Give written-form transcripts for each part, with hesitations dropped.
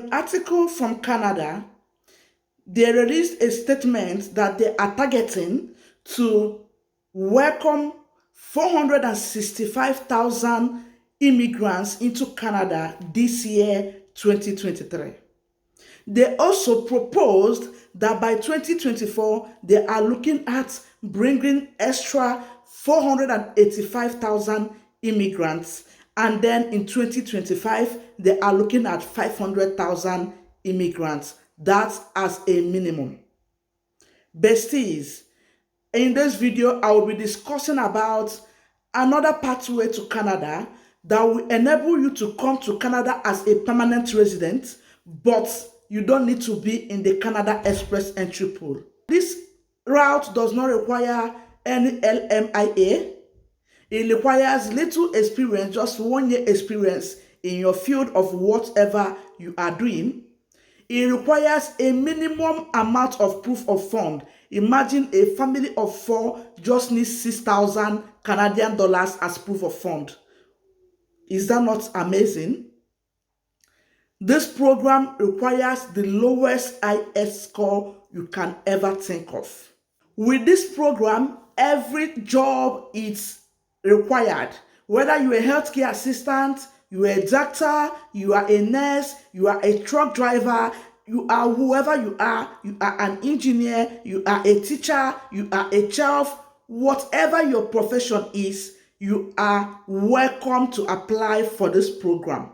an article from Canada, they released a statement that they are targeting to welcome 465,000 immigrants into Canada this year, 2023. They also proposed that by 2024, they are looking at bringing extra 485,000 immigrants. And then in 2025, they are looking at 500,000 immigrants. That's as a minimum. Besties, in this video, I will be discussing about another pathway to Canada that will enable you to come to Canada as a permanent resident, but you don't need to be in the Canada Express entry pool. This route does not require any LMIA. It requires little experience, just 1 year experience in your field of whatever you are doing. It requires a minimum amount of proof of fund. Imagine a family of 4 just needs 6,000 Canadian dollars as proof of fund. Is that not amazing? This program requires the lowest IS score you can ever think of. With this program, every job is required. Whether you are a healthcare assistant, you are a doctor, you are a nurse, you are a truck driver, you are whoever you are an engineer, you are a teacher, you are a chef, whatever your profession is, you are welcome to apply for this program.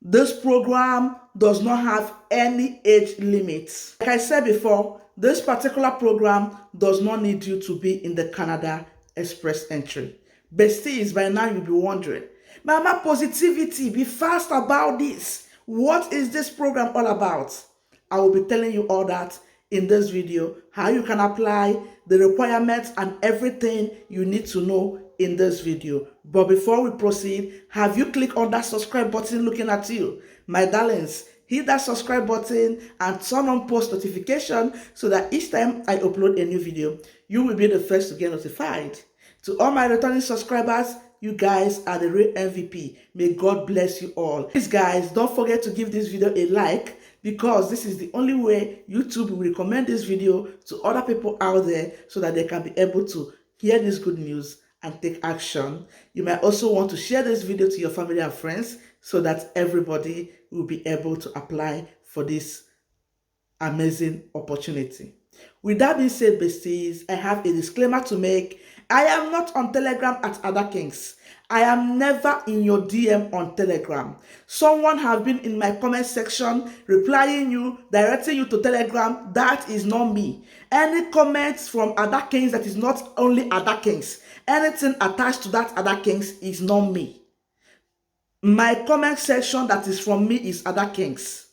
This program does not have any age limits. Like I said before, this particular program does not need you to be in the Canada Express entry. Besties, by now you'll be wondering, Mama Positivity, be fast about this. What is this program all about? I will be telling you all that in this video, how you can apply, the requirements and everything you need to know in this video. But before we proceed, have you clicked on that subscribe button looking at you? My darlings, hit that subscribe button and turn on post notification so that each time I upload a new video, you will be the first to get notified. To all my returning subscribers, you guys are the real MVP. May God bless you all. Please guys, don't forget to give this video a like, because this is the only way YouTube will recommend this video to other people out there so that they can be able to hear this good news and take action. You might also want to share this video to your family and friends so that everybody will be able to apply for this amazing opportunity. With that being said, besties, I have a disclaimer to make. I am not on Telegram at Other Kings. I am never in your DM on Telegram. Someone have been in my comment section replying you, directing you to Telegram. That is not me. Any comments from Other Kings that is not only Other Kings, anything attached to that Other Kings is not me. My comment section that is from me is Other Kings.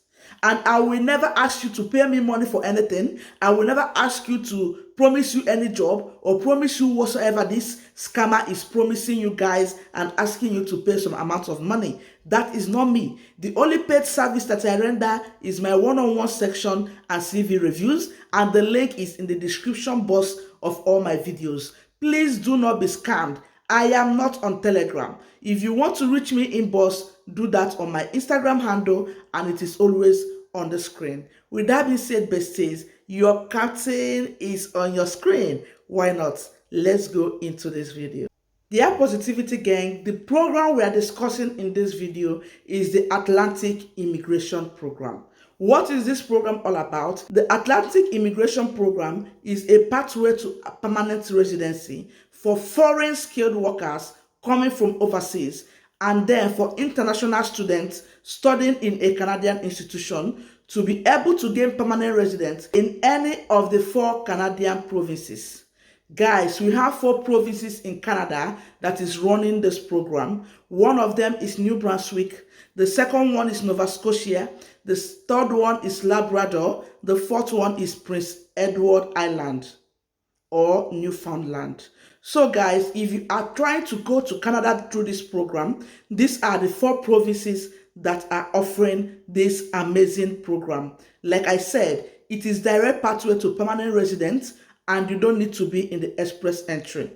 And I will never ask you to pay me money for anything. I will never ask you to promise you any job or promise you whatsoever this scammer is promising you guys and asking you to pay some amount of money. That is not me. The only paid service that I render is my one-on-one section and CV reviews, and the link is in the description box of all my videos. Please do not be scammed. I am not on Telegram. If you want to reach me inbox, do that on my Instagram handle, and it is always on the screen. With that being said, besties, your captain is on your screen. Why not? Let's go into this video. Dear Positivity Gang, the program we are discussing in this video is the Atlantic Immigration Program. What is this program all about? The Atlantic Immigration Program is a pathway to permanent residency for foreign skilled workers coming from overseas, and then for international students studying in a Canadian institution to be able to gain permanent residence in any of the 4 Canadian provinces. Guys, we have 4 provinces in Canada that is running this program. One of them is New Brunswick. The second one is Nova Scotia. The third one is Labrador. The fourth one is Prince Edward Island or Newfoundland. So guys, if you are trying to go to Canada through this program, these are the 4 provinces that are offering this amazing program. Like I said, it is direct pathway to permanent residence, and you don't need to be in the express entry.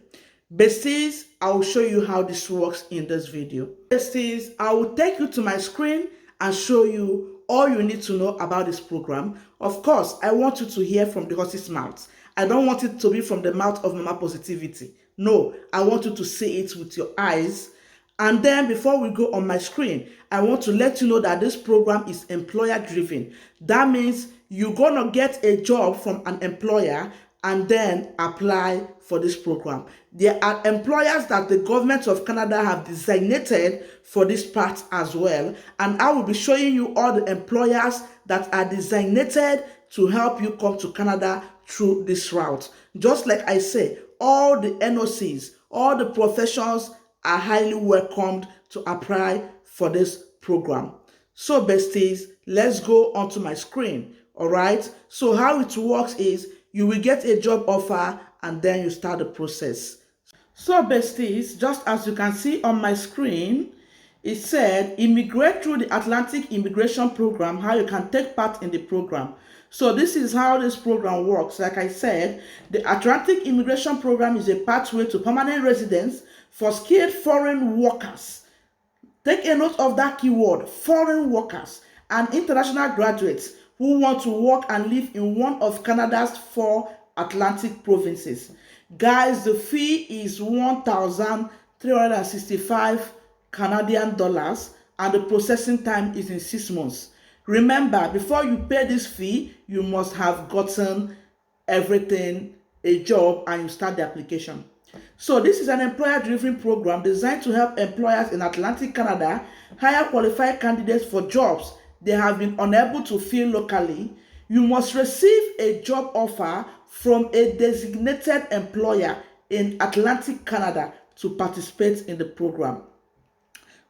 Besties, I will show you how this works in this video. Besties, I will take you to my screen and show you all you need to know about this program. Of course, I want you to hear from the horse's mouth. I don't want it to be from the mouth of Mama Positivity. No, I want you to see it with your eyes. And then before we go on my screen, I want to let you know that this program is employer driven. That means you're going to get a job from an employer and then apply for this program. There are employers that the government of Canada have designated for this part as well. And I will be showing you all the employers that are designated to help you come to Canada through this route. Just like I say, all the NOCs, all the professions are highly welcomed to apply for this program. So besties, let's go onto my screen. All right, so how it works is you will get a job offer and then you start the process. So besties, just as you can see on my screen, it said immigrate through the Atlantic Immigration Program, how you can take part in the program. So this is how this program works. Like I said, the Atlantic Immigration Program is a pathway to permanent residence for skilled foreign workers. Take a note of that keyword, foreign workers and international graduates who want to work and live in one of Canada's 4 Atlantic provinces. Guys, the fee is 1,365 Canadian dollars and the processing time is in 6 months. Remember, before you pay this fee, you must have gotten everything, a job, and you start the application. So this is an employer-driven program designed to help employers in Atlantic Canada hire qualified candidates for jobs they have been unable to fill locally. You must receive a job offer from a designated employer in Atlantic Canada to participate in the program.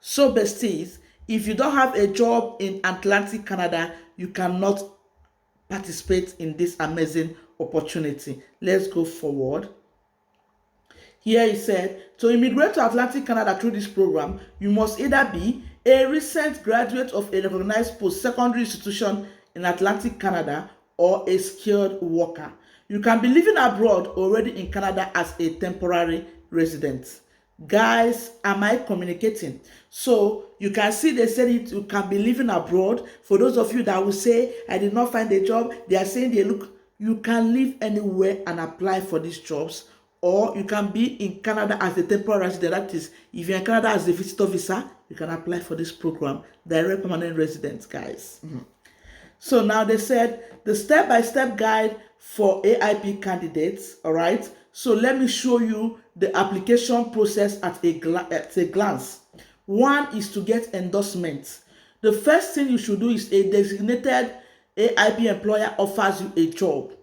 So besties, if you don't have a job in Atlantic Canada, you cannot participate in this amazing opportunity. Let's go forward. Here it said, to immigrate to Atlantic Canada through this program, you must either be a recent graduate of a recognized post-secondary institution in Atlantic Canada or a skilled worker. You can be living abroad already in Canada as a temporary resident. Guys, am I communicating? So you can see they said it, you can be living abroad. For those of you that will say, I did not find a job, they are saying you can live anywhere and apply for these jobs. Or you can be in Canada as a temporary resident. That is, if you're in Canada as a visitor visa, you can apply for this program, direct permanent residence, guys. So now they said the step-by-step guide for AIP candidates, all right? So let me show you the application process at a glance. One is to get endorsement. The first thing you should do is a designated AIP employer offers you a job.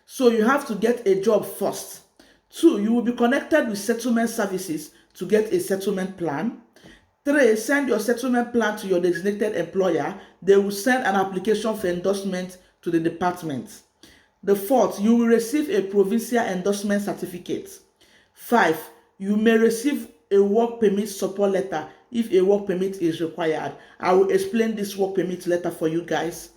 So you have to get a job first. 2, you will be connected with settlement services to get a settlement plan. 3, send your settlement plan to your designated employer. They will send an application for endorsement to the department. The 4th, you will receive a provincial endorsement certificate. 5, you may receive a work permit support letter if a work permit is required. I will explain this work permit letter for you guys.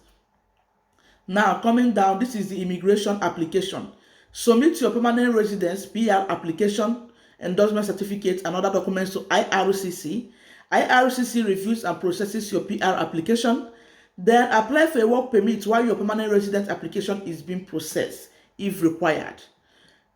Now, coming down, this is the immigration application. Submit your permanent residence PR application, endorsement certificate, and other documents to IRCC. IRCC reviews and processes your PR application. Then apply for a work permit while your permanent residence application is being processed, if required.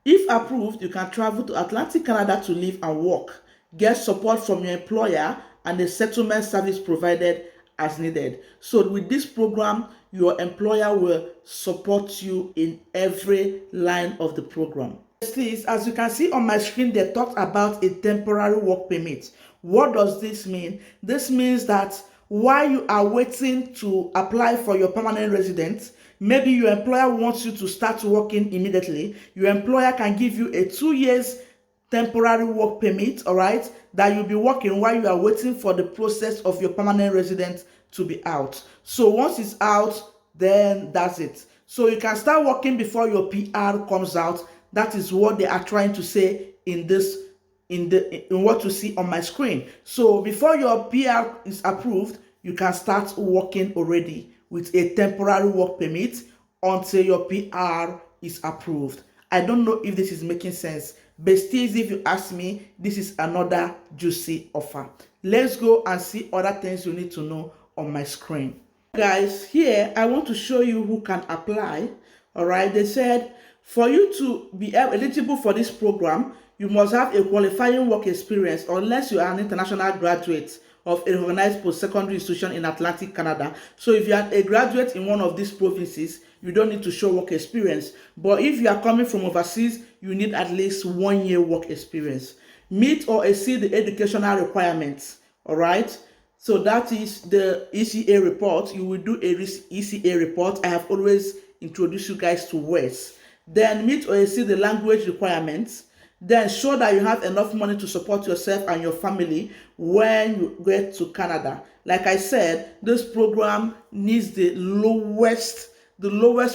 If approved, you can travel to Atlantic Canada to live and work. Get support from your employer and the settlement service provided as needed. So with this program, your employer will support you in every line of the program. Please, as you can see on my screen, they talked about a temporary work permit. What does this mean? This means that while you are waiting to apply for your permanent residence, maybe your employer wants you to start working immediately. Your employer can give you a 2 years temporary work permit, all right, that you'll be working while you are waiting for the process of your permanent residence to be out. So once it's out, then that's it. So you can start working before your PR comes out. That is what they are trying to say in this, in what you see on my screen. So before your PR is approved, you can start working already with a temporary work permit until your PR is approved. I don't know if this is making sense. Besties, if you ask me, this is another juicy offer. Let's go and see other things you need to know on my screen. Guys, here I want to show you who can apply. All right, they said for you to be eligible for this program, you must have a qualifying work experience unless you are an international graduate of a recognized post-secondary institution in Atlantic Canada. So if you are a graduate in one of these provinces, you don't need to show work experience. But if you are coming from overseas, you need at least 1 year work experience. Meet or exceed the educational requirements. All right. So that is the ECA report. You will do a ECA report. I have always introduced you guys to words. Then meet or exceed the language requirements. Then show that you have enough money to support yourself and your family when you get to Canada. Like I said, this program needs the lowest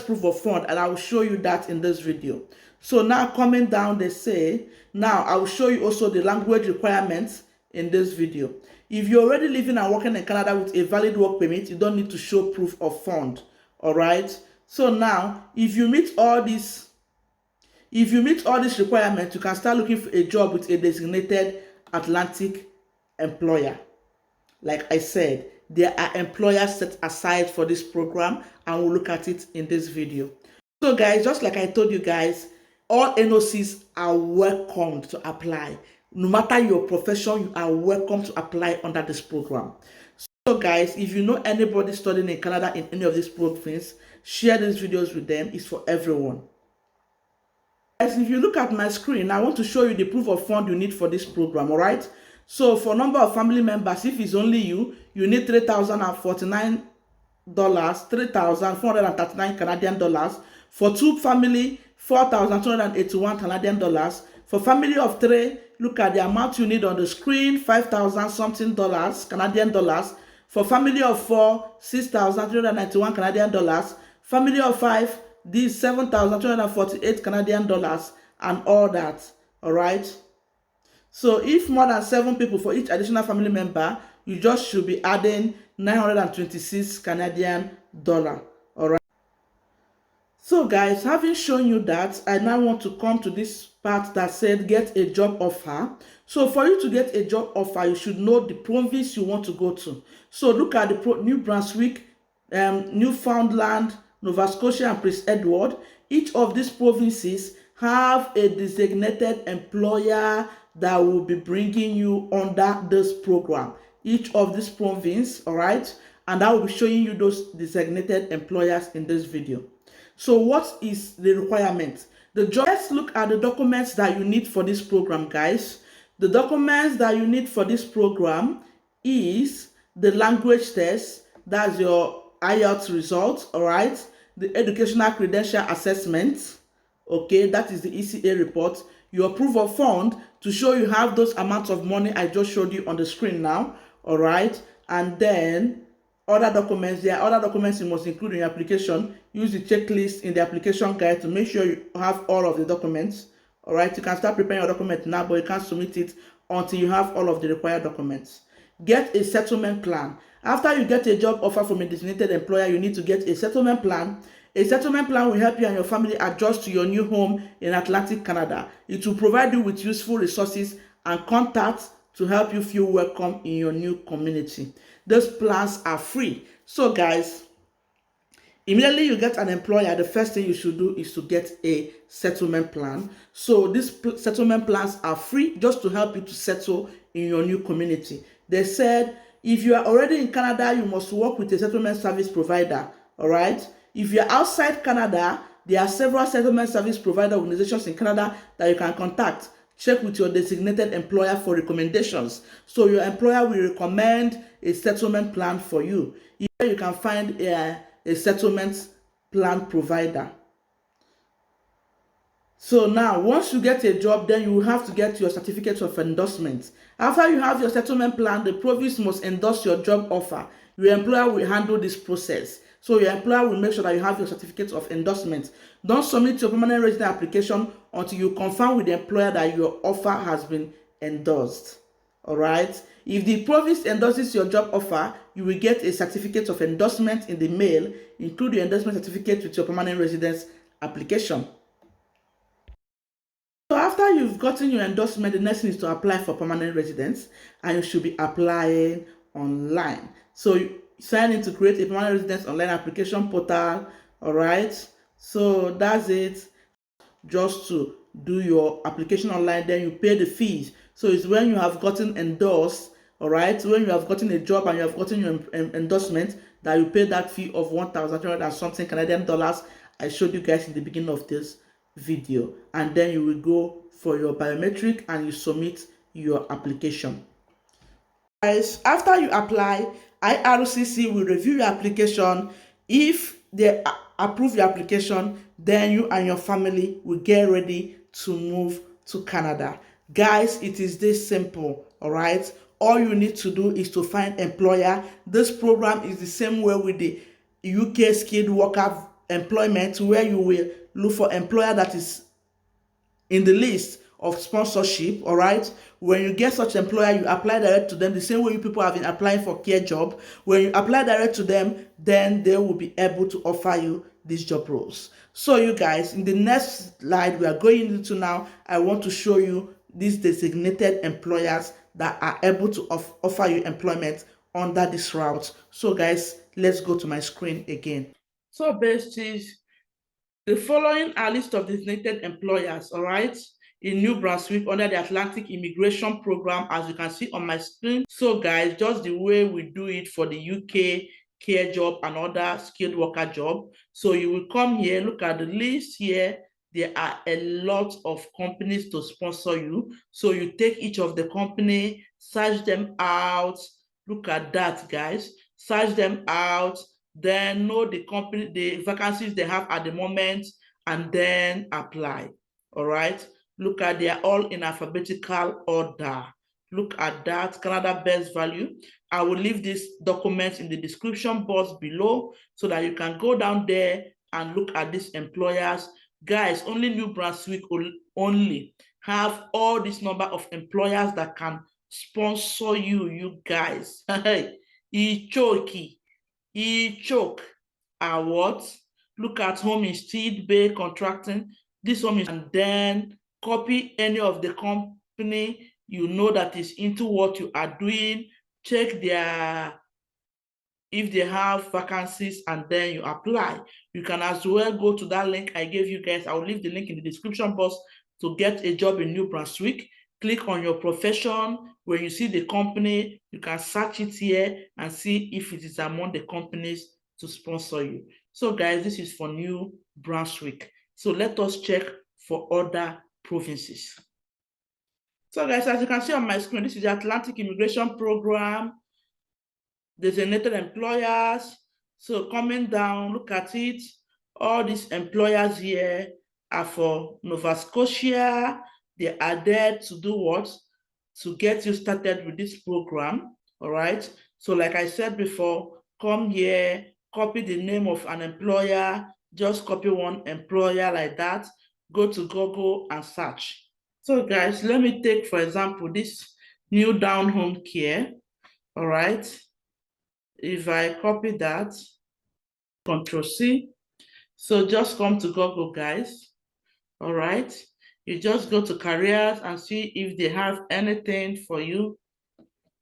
proof of fund, and I will show you that in this video. So now coming down, they say, now I will show you also the language requirements in this video. If you're already living and working in Canada with a valid work permit, you don't need to show proof of fund. All right. So now, if you meet all these requirements, you can start looking for a job with a designated Atlantic employer. Like I said, there are employers set aside for this program, and we'll look at it in this video. So guys, just like I told you guys, all NOCs are welcome to apply. No matter your profession, you are welcome to apply under this program. So guys, if you know anybody studying in Canada in any of these programs, share these videos with them. It's for everyone. Guys, if you look at my screen, I want to show you the proof of fund you need for this program. All right. So for number of family members, if it's only you, you need $3,049, 3,439 Canadian dollars. For two family, 4,281 Canadian dollars. For family of three, look at the amount you need on the screen, 5,000 something dollars, Canadian dollars. For family of four, 6,391 Canadian dollars. Family of five, these 7,248 Canadian dollars, and all that. All right. So if more than 7 people for each additional family member, you just should be adding 926 Canadian dollar. All right. So guys, having shown you that, I now want to come to this part that said get a job offer. So for you to get a job offer, you should know the province you want to go to. So look at the New Brunswick, Newfoundland, Nova Scotia, and Prince Edward. Each of these provinces have a designated employer that will be bringing you under this program. Each of these provinces, all right, and I will be showing you those designated employers in this video. So what is the requirement? Let's look at the documents that you need for this program, guys. The documents that you need for this program is the language test, that's your IELTS result, all right? The educational credential assessment, okay, that is the ECA report. Your proof of fund to show you have those amounts of money I just showed you on the screen now, all right? And then other documents, there are other documents you must include in your application. Use the checklist in the application guide to make sure you have all of the documents. All right, you can start preparing your document now, but you can't submit it until you have all of the required documents. Get a settlement plan. After you get a job offer from a designated employer, you need to get a settlement plan. A settlement plan will help you and your family adjust to your new home in Atlantic Canada. It will provide you with useful resources and contacts to help you feel welcome in your new community. Those plans are free. So guys, immediately you get an employer, the first thing you should do is to get a settlement plan. So these settlement plans are free just to help you to settle in your new community. They said if you are already in Canada, you must work with a settlement service provider. All right. If you're outside Canada, there are several settlement service provider organizations in Canada that you can contact. Check with your designated employer for recommendations. So your employer will recommend a settlement plan for you. Here you can find a settlement plan provider. So now, once you get a job, then you will have to get your certificate of endorsement. After you have your settlement plan, the province must endorse your job offer. Your employer will handle this process. So your employer will make sure that you have your certificate of endorsement. Don't submit your permanent resident application until you confirm with the employer that your offer has been endorsed. All right. If the province endorses your job offer, you will get a certificate of endorsement in the mail. Include your endorsement certificate with your permanent residence application. So after you've gotten your endorsement, the next thing is to apply for permanent residence, and you should be applying online. So sign in to create a permanent residence online application portal. All right, so that's it. Just to do your application online, then you pay the fees. So it's when you have gotten endorsed, all right, when you have gotten a job and you have gotten your endorsement, that you pay that fee of 1,300 and something Canadian dollars I showed you guys in the beginning of this video. And then you will go for your biometric and you submit your application. Guys, after you apply, IRCC will review your application. If they approve your application, then you and your family will get ready to move to Canada. Guys, it is this simple, all right? All you need to do is to find employer. This program is the same way with the UK skilled worker employment, where you will look for employer that is in the list of sponsorship. All right, when you get such employer, you apply direct to them the same way you people have been applying for care job. When you apply direct to them, then they will be able to offer you these job roles. So you guys, in the next slide we are going into now, I want to show you these designated employers that are able to offer you employment under this route. So guys, let's go to my screen again. So besties, the following are list of designated employers, all right, in New Brunswick under the Atlantic Immigration Program, as you can see on my screen. So guys, just the way we do it for the UK care job and other skilled worker job. So you will come here, look at the list here. There are a lot of companies to sponsor you. So you take each of the company, search them out. Look at that, guys. Search them out, then know the company, the vacancies they have at the moment, and then apply. All right, look at, they are all in alphabetical order. Look at that, Canada best value. I will leave this document in the description box below so that you can go down there and look at these employers. Guys, only New Brunswick only have all this number of employers that can sponsor you guys. Ichoki. Choke are what? Look at home in Steed Bay Contracting. This one is, and then copy any of the company you know that is into what you are doing. Check their, if they have vacancies, and then you apply. You can as well go to that link I gave you guys. I will leave the link in the description box to get a job in New Brunswick. Click on your profession. When you see the company, you can search it here and see if it is among the companies to sponsor you. So guys, this is for New Brunswick. So let us check for other provinces. So guys, as you can see on my screen, this is the Atlantic Immigration Program, designated employers. So coming down, look at it. All these employers here are for Nova Scotia. They are there to do what? To get you started with this program. All right. So like I said before, come here, copy the name of an employer, just copy one employer like that, go to Google and search. So guys, let me take, for example, this New Down Home Care. All right. If I copy that, Control C. So just come to Google, guys. All right. You just go to careers and see if they have anything for you.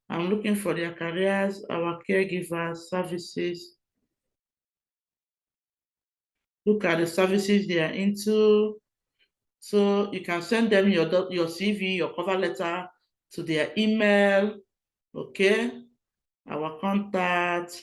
I'm looking for their careers, our caregivers, services. Look at the services they are into. So you can send them your CV, your cover letter to their email. Okay. Our contact,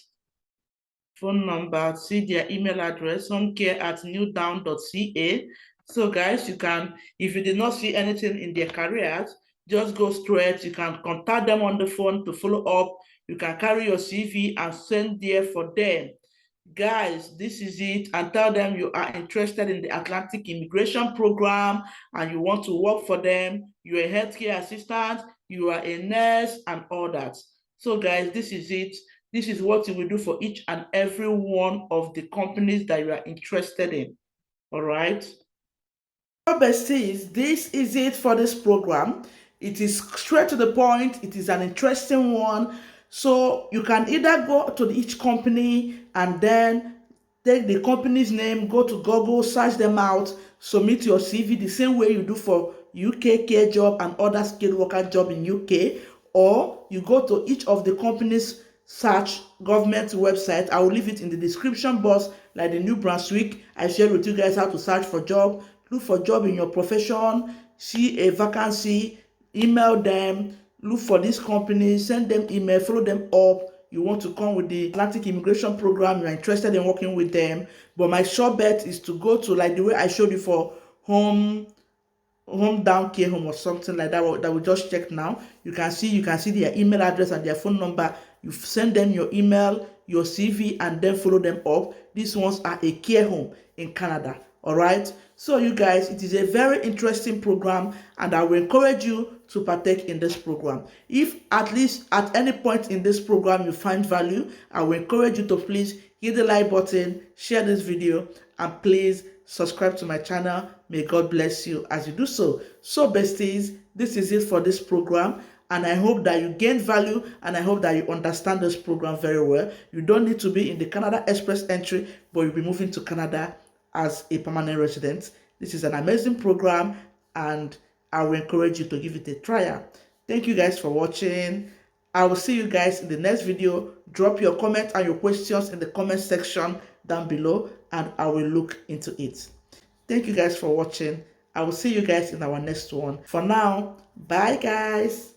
phone number, see their email address, homecare@newdown.ca. So guys, you can, if you did not see anything in their careers, just go straight. You can contact them on the phone to follow up. You can carry your CV and send there for them. Guys, this is it, and tell them you are interested in the Atlantic Immigration Program and you want to work for them. You're a healthcare assistant, you are a nurse, and all that. So guys, this is it. This is what you will do for each and every one of the companies that you are interested in. All right. So besties, this is it for this program. It is straight to the point. It is an interesting one. So you can either go to each company and then take the company's name, go to Google, search them out, submit your CV the same way you do for UK care job and other skilled worker job in UK, or you go to each of the companies search government website. I will leave it in the description box, like the New Brunswick. I shared with you guys how to search for job, look for job in your profession, see a vacancy, email them, look for this company, send them email, follow them up. You want to come with the Atlantic Immigration Program, you're interested in working with them. But my sure bet is to go to, like the way I showed you for home down care home or something like that, that we just checked now. You can see their email address and their phone number. You send them your email, your CV, and then follow them up. These ones are a care home in Canada. All right, so you guys, it is a very interesting program, and I will encourage you to partake in this program. If at least at any point in this program you find value, I will encourage you to please hit the like button, share this video, and please subscribe to my channel. May God bless you as you do so. So besties, this is it for this program, and I hope that you gain value, and I hope that you understand this program very well. You don't need to be in the Canada Express entry, but you'll be moving to Canada as a permanent resident. This is an amazing program, and I will encourage you to give it a trial. Thank you guys for watching. I will see you guys in the next video. Drop your comments and your questions in the comment section down below, and I will look into it. Thank you guys for watching. I will see you guys in our next one. For now, bye guys.